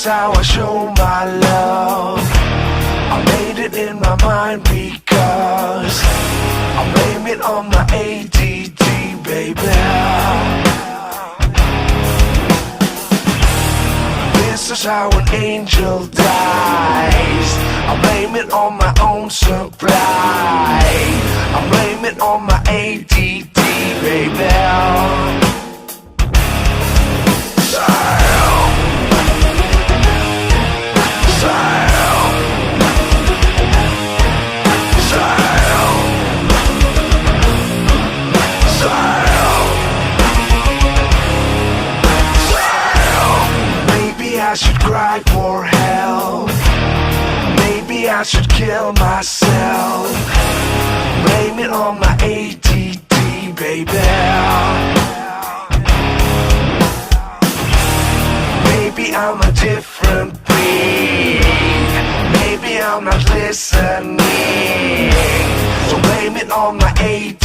is how I show my love. I made it in my mind because I blame it on my ADD, baby. This is how an angel dies. I blame it on my own supply. I blame it on my ADD, baby. I should cry for help. Maybe I should kill myself. Blame it on my ADD, baby. Maybe I'm a different breed. Maybe I'm not listening. So blame it on my ADD.